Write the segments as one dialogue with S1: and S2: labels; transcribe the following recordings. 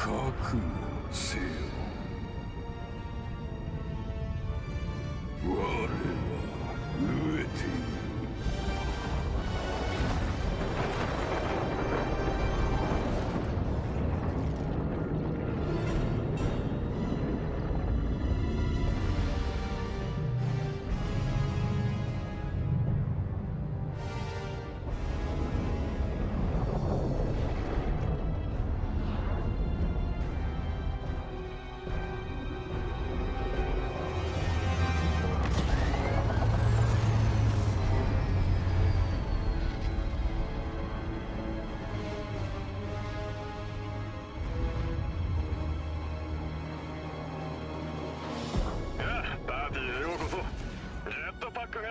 S1: 覚悟せよ。我は飢えている。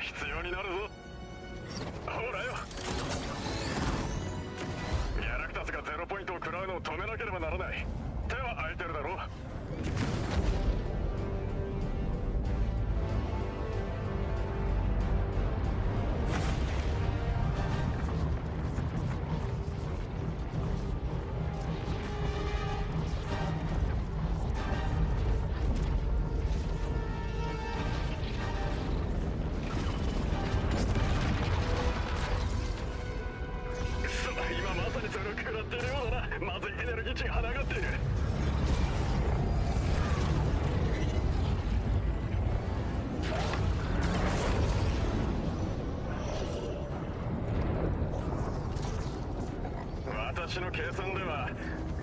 S2: 必要になるぞ。ほらよ、ギャラクタスがゼロポイントを食らうのを止めなければならない。手は空いてるだろう。まずいエネルギー値が跳ね上がっている。私の計算では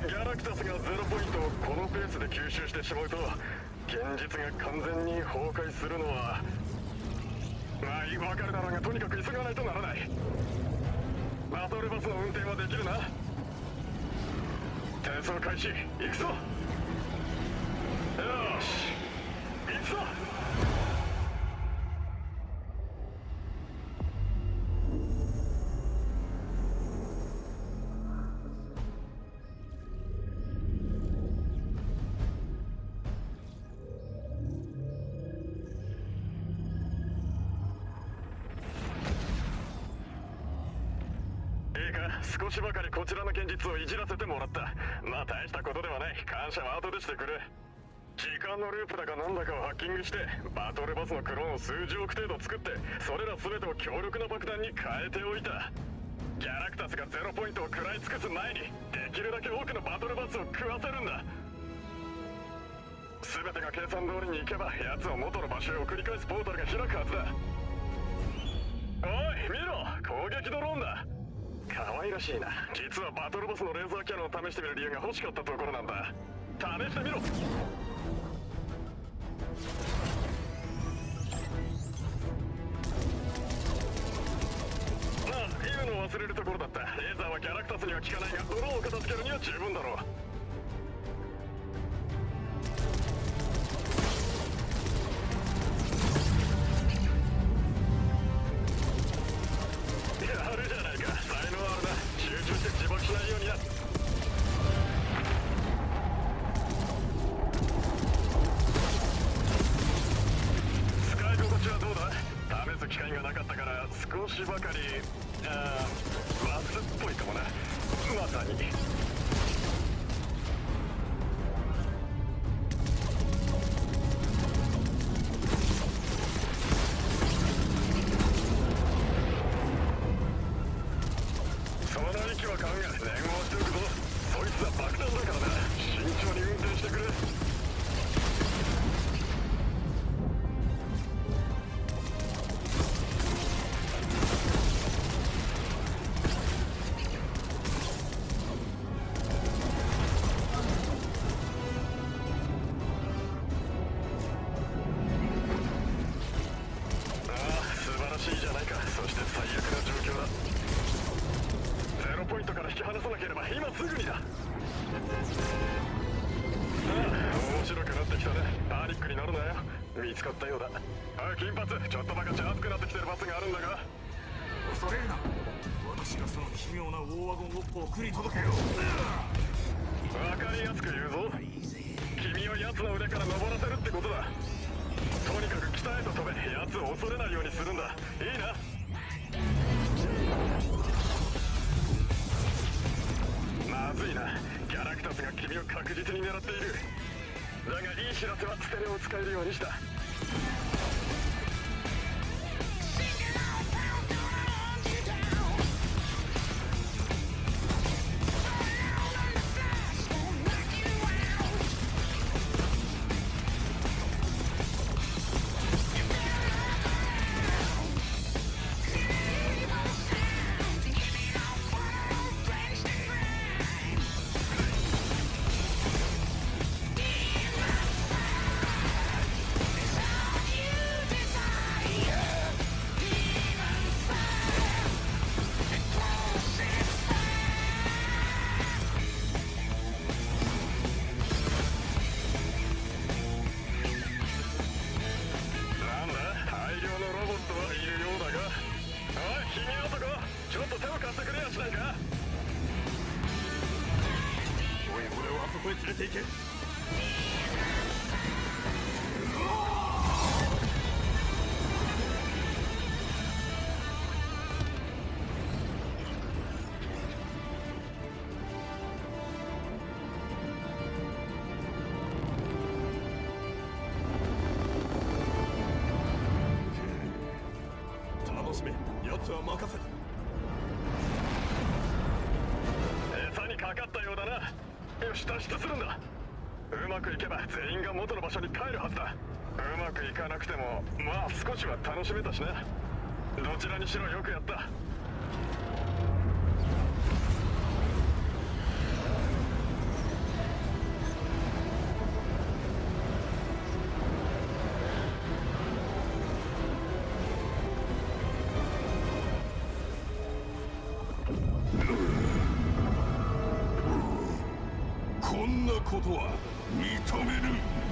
S2: ギャラクタスがゼロポイントをこのペースで吸収してしまうと現実が完全に崩壊するのはまあ分かるだろうが、とにかく急がないとならない。バトルバスの運転はできるな。転送開始、行くぞ。よし行くぞ。いいか、少しばかりこちらの現実をいじらせてもらった。まあ大したことではない。感謝は後でしてくれ。時間のループだかなんだかをハッキングしてバトルバスのクローンを数十億程度作って、それら全てを強力な爆弾に変えておいた。ギャラクタスがゼロポイントを食らい尽くす前にできるだけ多くのバトルバスを食わせるんだ。全てが計算通りに行けば奴を元の場所へ送り返すポータルが開くはずだ。おい見ろ、攻撃ドローンだ。可愛らしいな。実はバトルボスのレーザーキャノンを試してみる理由が欲しかったところなんだ。試してみろ。まあ言うのを忘れるところだった。レーザーはギャラクタスには効かないがドローンを片付けるには十分だろう。やるじゃないか、才能あるな。集中して自爆しないようにな。使い心地はどうだ？試す機会がなかったから少しばかり松っぽいかもな。まさに。その息は買うが念を押しておくぞ。そいつは爆弾だからな。慎重に運転してくれ。ああ素晴らしいじゃないか。そして最悪な状況だ。ゼロポイントから引き離さなければ今すぐにだ。ああ面白くなってきたね。パニックになるなよ。見つかったようだ。おい金髪、ちょっとばかし熱くなってきてるバスがあるんだが。
S3: 恐れるな。私がその奇妙な大ワゴンを送り届けよう。
S2: 分かりやすく言うぞ。君を奴の腕から登らせるってことだ。とにかく北へと飛べ。奴を恐れないようにするんだ。いいな。まずいな。ギャラクタススが君を確実に狙っている。だがいい知らせはステレオを使えるようにした。ちょっと手を貸してくれやしないか。おい、俺をあそこへ連れて行け。楽しめ、奴は任せた。餌にかかったようだな。よし、脱出するんだ。うまくいけば全員が元の場所に帰るはずだ。うまくいかなくてもまあ少しは楽しめたしな。どちらにしろよくやった。
S1: こんなことは認めぬ。